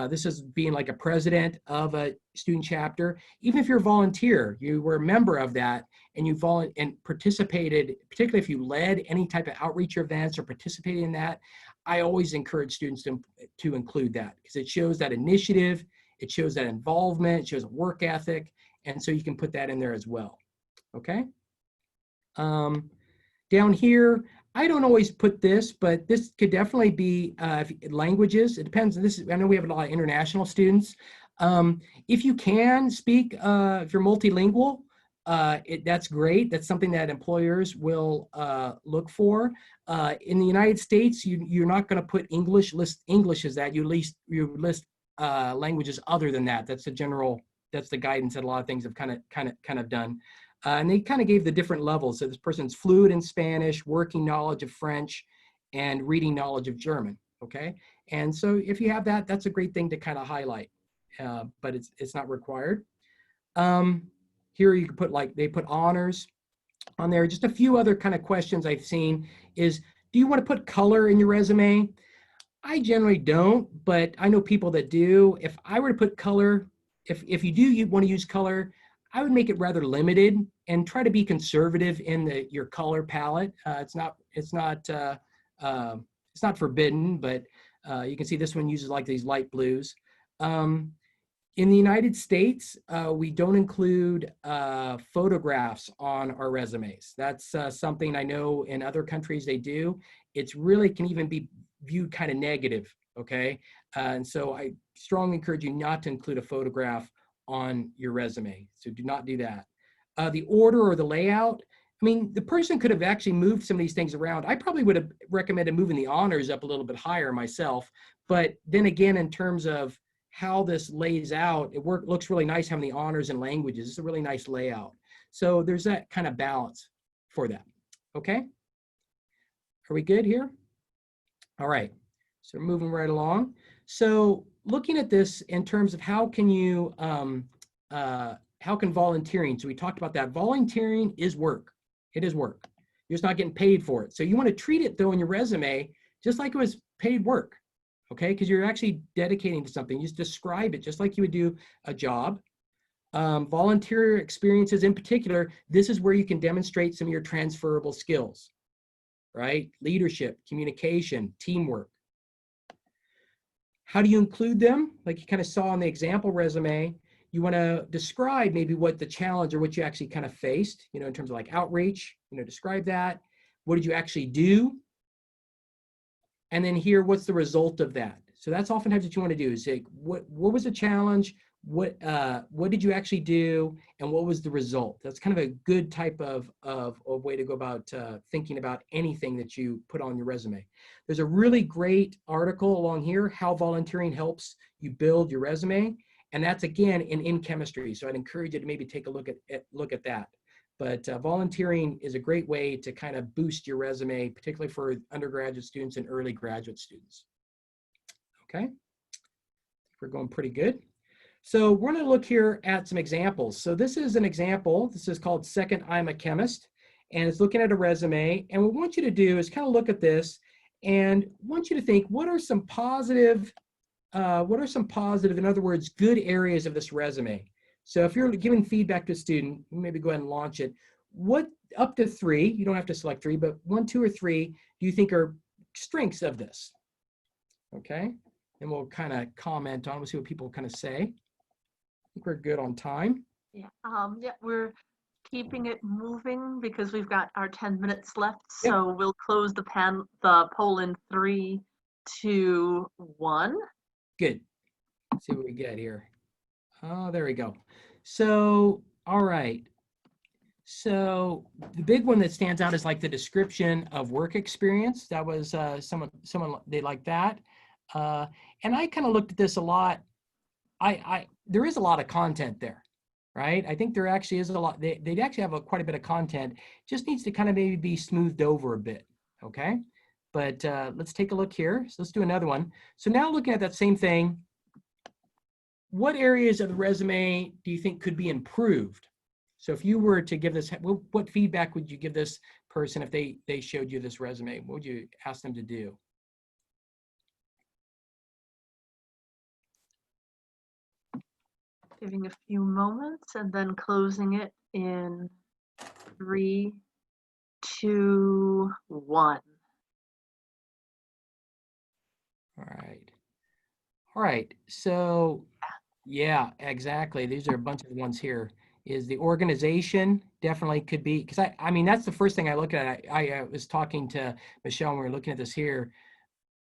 This is being like a president of a student chapter. Even if you're a volunteer, you were a member of that, and you participated, particularly if you led any type of outreach events or participated in that, I always encourage students to include that, because it shows that initiative, it shows that involvement, it shows a work ethic, and so you can put that in there as well. Okay. Down here, I don't always put this, but this could definitely be languages. It depends. I know we have a lot of international students. If you can speak, if you're multilingual, that's great. That's something that employers will look for. In the United States, you're not going to put English as that. You list languages other than that. That's the guidance that a lot of things have kind of done. And they kind of gave the different levels. So this person's fluent in Spanish, working knowledge of French, and reading knowledge of German. Okay. And so if you have that, that's a great thing to kind of highlight, but it's not required. Here you can put, like, they put honors on there. Just a few other kind of questions I've seen is, do you want to put color in your resume? I generally don't, but I know people that do. If I were to put color, if you want to use color, I would make it rather limited and try to be conservative in your color palette. It's not forbidden, but you can see this one uses like these light blues. In the United States, we don't include photographs on our resumes. That's something I know in other countries they do. It's really can even be viewed kind of negative, okay? And so I strongly encourage you not to include a photograph on your resume. So do not do that. The order or the layout, I mean, the person could have actually moved some of these things around. I probably would have recommended moving the honors up a little bit higher myself. But then again, in terms of how this lays out, looks really nice having the honors and languages. It's a really nice layout. So there's that kind of balance for that. Okay? Are we good here? All right. So moving right along. So looking at this in terms of how can volunteering, so we talked about that. Volunteering is work. It is work. You're just not getting paid for it. So you want to treat it, though, in your resume just like it was paid work, okay? Because you're actually dedicating to something. You just describe it just like you would do a job. Volunteer experiences in particular, this is where you can demonstrate some of your transferable skills, right? Leadership, communication, teamwork. How do you include them? Like you kind of saw in the example resume, you want to describe maybe what the challenge or what you actually kind of faced, in terms of like outreach, describe that. What did you actually do? And then here, what's the result of that? So that's oftentimes what you want to do is say, what was the challenge? What did you actually do? And what was the result? That's kind of a good type of way to go about thinking about anything that you put on your resume. There's a really great article along here, How Volunteering Helps You Build Your Resume. And that's, again, in chemistry. So I'd encourage you to maybe take a look at that. But volunteering is a great way to kind of boost your resume, particularly for undergraduate students and early graduate students. Okay, we're going pretty good. So we're going to look here at some examples. So this is an example. This is called Second I'm a Chemist, and it's looking at a resume. And what we want you to do is kind of look at this and want you to think, what are some positive, in other words, good areas of this resume? So if you're giving feedback to a student, maybe go ahead and launch it. What, up to 3, you don't have to select 3, but 1, 2, or 3, do you think are strengths of this? Okay, and we'll kind of comment on, we'll see what people kind of say. I think we're good on time. Yeah, yeah, we're keeping it moving because we've got our 10 minutes left. Yep. So we'll close the poll in 3, 2, 1. Good. Let's see what we get here. Oh, there we go. So, all right. So the big one that stands out is like the description of work experience. That was someone they like that. And I kind of looked at this a lot. There is a lot of content there, right? I think there actually is a lot. They actually have quite a bit of content. Just needs to kind of maybe be smoothed over a bit, okay? But let's take a look here. So let's do another one. So now looking at that same thing, what areas of the resume do you think could be improved? So if you were to give this, what feedback would you give this person if they showed you this resume? What would you ask them to do? Giving a few moments and then closing it in 3, 2, 1. All right. All right. So yeah, exactly. These are a bunch of ones here. Is the organization definitely could be, because I mean, that's the first thing I look at. I was talking to Michelle when we were looking at this here.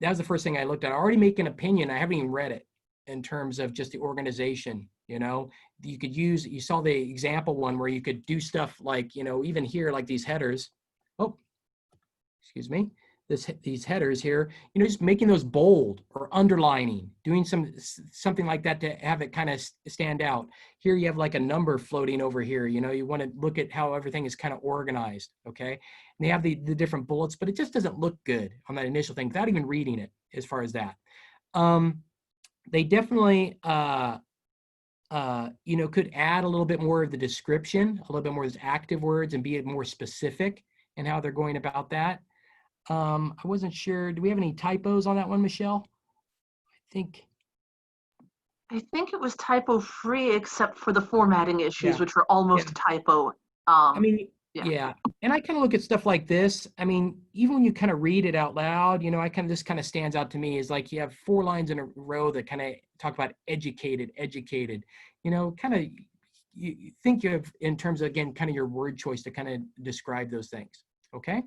That was the first thing I looked at. I already make an opinion. I haven't even read it in terms of just the organization. You know, you could use, you saw the example one where you could do stuff like, you know, even here, like these headers. Oh, excuse me. These headers here, you know, just making those bold or underlining, doing something like that to have it kind of stand out. Here you have like a number floating over here, you know, you want to look at how everything is kind of organized, okay? And they have the different bullets, but it just doesn't look good on that initial thing without even reading it as far as that. They definitely, you know, could add a little bit more of the description, a little bit more of those active words and be more specific in how they're going about that. I wasn't sure. Do we have any typos on that one, Michelle? I think it was typo free except for the formatting issues, Yeah. which were almost typo. I mean, yeah. yeah. And I kind of look at stuff like this. I mean, even when you kind of read it out loud, you know, this kind of stands out to me is like you have 4 lines in a row that kind of talk about educated, you know, kind of you think of in terms of, again, kind of your word choice to kind of describe those things. Okay.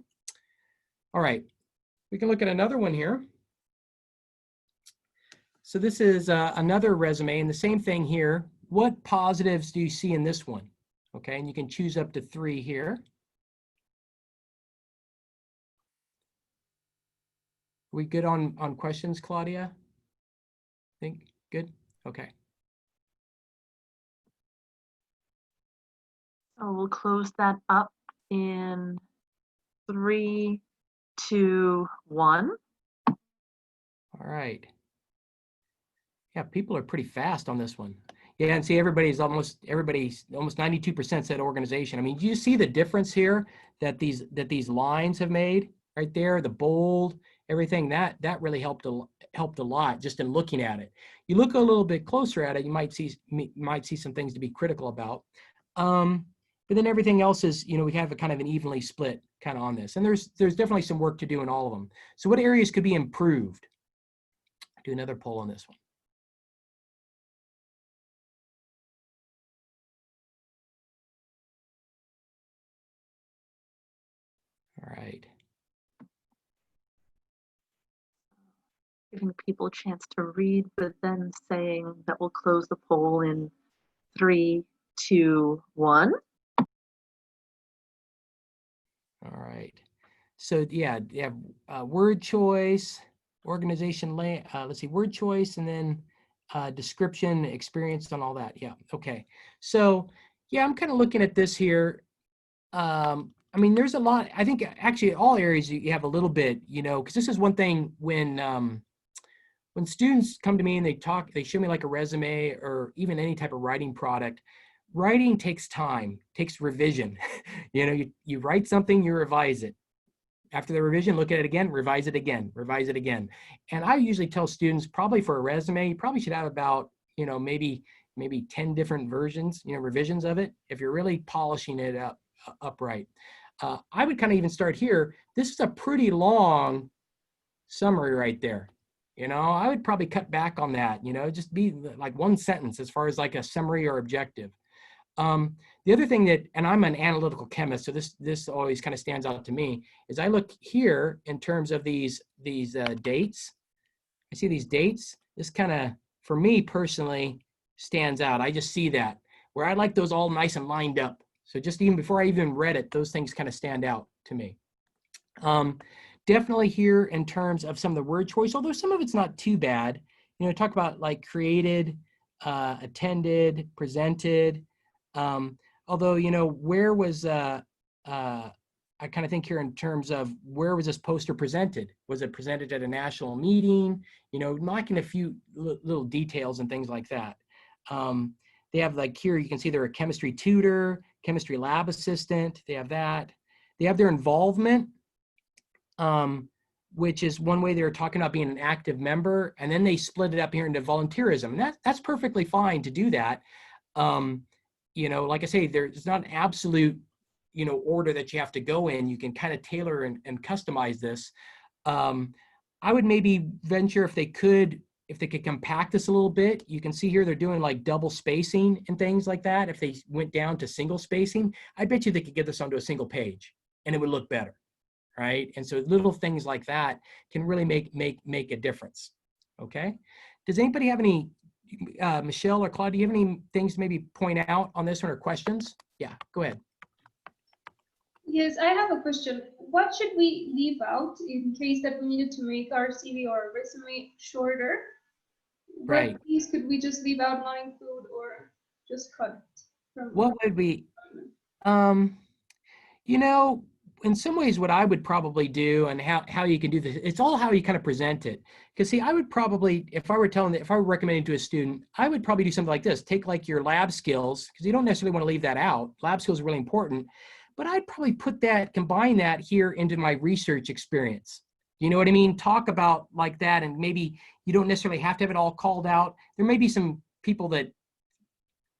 All right, we can look at another one here. So this is another resume and the same thing here. What positives do you see in this one? Okay, and you can choose up to 3 here. Are we good on questions, Claudia? Think good? Okay. So we'll close that up in 3, 2, 1. All right. Yeah, people are pretty fast on this one. Yeah, and see, everybody's almost 92% said organization. I mean, do you see the difference here that these lines have made right there? The bold, everything that really helped a lot just in looking at it. You look a little bit closer at it, you might see some things to be critical about. But then everything else is, you know, we have a kind of an evenly split kind of on this, and there's definitely some work to do in all of them. So what areas could be improved? Do another poll on this one. All right. Giving people a chance to read, but then saying that we'll close the poll in 3, 2, 1. All right. So yeah, you have word choice, organization, let's see, word choice, and then description, experience, and all that. Yeah, okay. So yeah, I'm kind of looking at this here. I mean, there's a lot, I think actually all areas you have a little bit, you know, because this is one thing when students come to me and they show me like a resume or even any type of writing product, writing takes time, takes revision. You know, you write something, you revise it. After the revision, look at it again, revise it again, revise it again. And I usually tell students probably for a resume, you probably should have about, you know, maybe maybe 10 different versions, revisions of it, if you're really polishing it up upright. I would kind of even start here. This is a pretty long summary right there. I would probably cut back on that, just be like one sentence as far as like a summary or objective. The other thing that, and I'm an analytical chemist, so this always kind of stands out to me, is I look here in terms of these dates. I see these dates. This kind of, for me personally, stands out. I just see that, where I like those all nice and lined up. So just even before I even read it, those things kind of stand out to me. Definitely here in terms of some of the word choice, although some of it's not too bad. Talk about like created, attended, presented. Although, where was, I kind of think here in terms of where was this poster presented? Was it presented at a national meeting? Knocking a few little details and things like that. They have like here, you can see they're a chemistry tutor, chemistry lab assistant. They have that. They have their involvement, which is one way they were talking about being an active member. And then they split it up here into volunteerism. And that's perfectly fine to do that. Like I say, there's not an absolute, order that you have to go in. You can kind of tailor and customize this. I would maybe venture if they could compact this a little bit. You can see here they're doing like double spacing and things like that. If they went down to single spacing, I bet you they could get this onto a single page and it would look better, right? And so little things like that can really make a difference, okay? Does anybody have any, Michelle or Claude, do you have any things to maybe point out on this one or questions? Yeah, go ahead. Yes, I have a question. What should we leave out in case that we needed to make our CV or resume shorter? Right. What piece could we just leave out, not include, or just cut from? What would we, in some ways what I would probably do and how you can do this, it's all how you kind of present it. Because see, I would probably, if I were recommending to a student, I would probably do something like this. Take like your lab skills, because you don't necessarily want to leave that out. Lab skills are really important. But I'd probably combine that here into my research experience. You know what I mean? Talk about like that, and maybe you don't necessarily have to have it all called out. There may be some people that,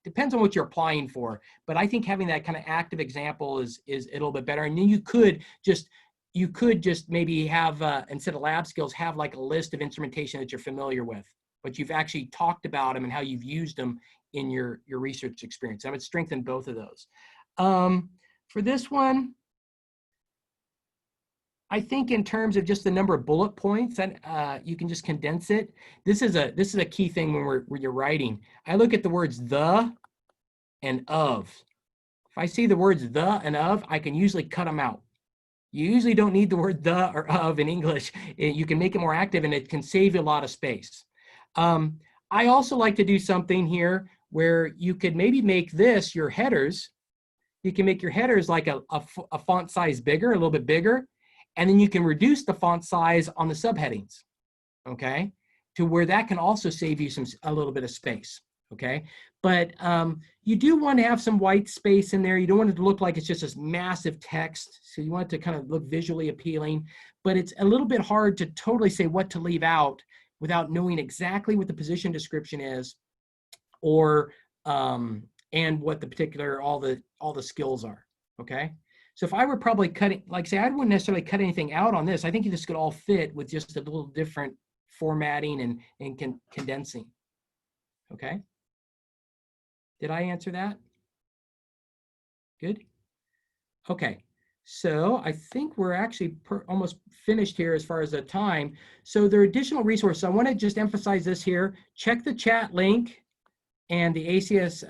depends on what you're applying for, but I think having that kind of active example is a little bit better. And then you could just maybe have, instead of lab skills, have like a list of instrumentation that you're familiar with, but you've actually talked about them and how you've used them in your research experience. I would strengthen both of those. For this one, I think in terms of just the number of bullet points, and you can just condense it. This is a key thing when you're writing. I look at the words the and of. If I see the words the and of, I can usually cut them out. You usually don't need the word the or of in English. You can make it more active, and it can save you a lot of space. I also like to do something here where you could maybe make this your headers. You can make your headers like a font size bigger, a little bit bigger, and then you can reduce the font size on the subheadings, okay? To where that can also save you a little bit of space, okay? But you do want to have some white space in there. You don't want it to look like it's just this massive text. So you want it to kind of look visually appealing, but it's a little bit hard to totally say what to leave out without knowing exactly what the position description is, or and what the particular, all the skills are, okay? So if I were probably cutting, like say, I wouldn't necessarily cut anything out on this. I think this could all fit with just a little different formatting and condensing, okay? Did I answer that? Good? Okay, so I think we're actually almost finished here as far as the time. So there are additional resources. I wanna just emphasize this here. Check the chat link. And the ACS,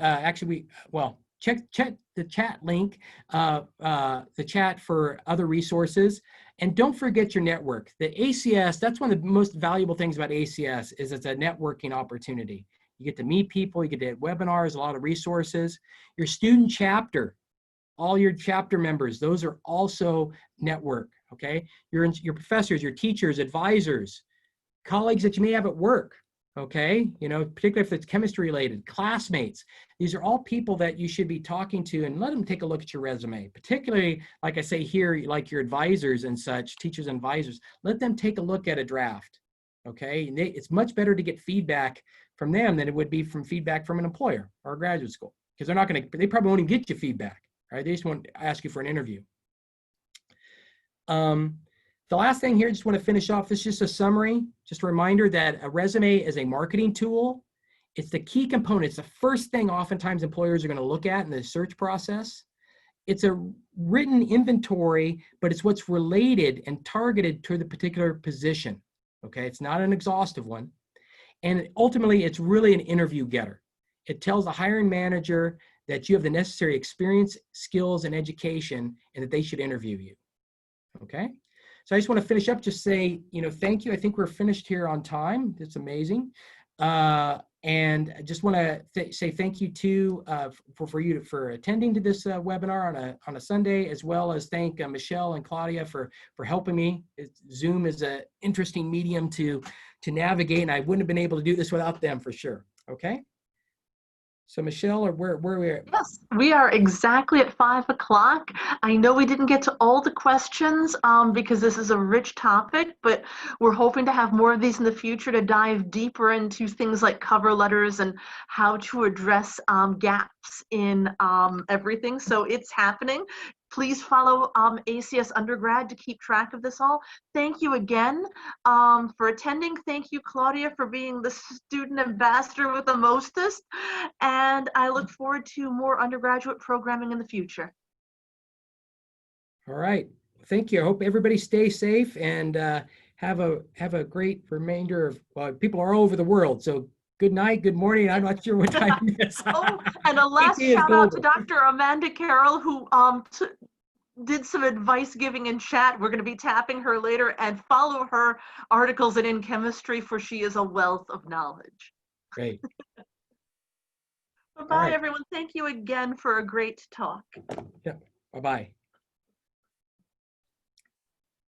check the chat link, the chat for other resources. And don't forget your network. The ACS, that's one of the most valuable things about ACS is it's a networking opportunity. You get to meet people, you get to webinars, a lot of resources. Your student chapter, all your chapter members, those are also network, okay? Your professors, your teachers, advisors, colleagues that you may have at work. Okay, particularly if it's chemistry related, classmates. These are all people that you should be talking to, and let them take a look at your resume. Particularly, like I say here, like your advisors and such, teachers and advisors, let them take a look at a draft. Okay, it's much better to get feedback from them than it would be from feedback from an employer or a graduate school, because they probably won't even get you feedback, right? They just want to ask you for an interview. The last thing here, just want to finish off, this is just a summary, just a reminder that a resume is a marketing tool. It's the key component. It's the first thing oftentimes employers are going to look at in the search process. It's a written inventory, but it's what's related and targeted to the particular position. Okay, it's not an exhaustive one. And ultimately, it's really an interview getter. It tells the hiring manager that you have the necessary experience, skills, and education, and that they should interview you. Okay, so I just want to finish up, just say, thank you. I think we're finished here on time. It's amazing. And I just want to say thank you to for attending to this webinar on a Sunday, as well as thank Michelle and Claudia for helping me. Zoom is an interesting medium to navigate, and I wouldn't have been able to do this without them for sure. Okay. So Michelle, or where are we at? Yes, we are exactly at 5 o'clock. I know we didn't get to all the questions because this is a rich topic, but we're hoping to have more of these in the future to dive deeper into things like cover letters and how to address gaps in everything. So it's happening. Please follow ACS Undergrad to keep track of this all. Thank you again for attending. Thank you, Claudia, for being the student ambassador with the mostest. And I look forward to more undergraduate programming in the future. All right. Thank you. I hope everybody stays safe and have a great remainder of, people are all over the world. So good night, good morning. I'm not sure what time it is. Oh, and a last shout out to Dr. Amanda Carroll, who did some advice giving in chat. We're going to be tapping her later, and follow her articles in Chemistry, for she is a wealth of knowledge. Great. Bye-bye, everyone. Thank you again for a great talk. Yeah. Bye-bye.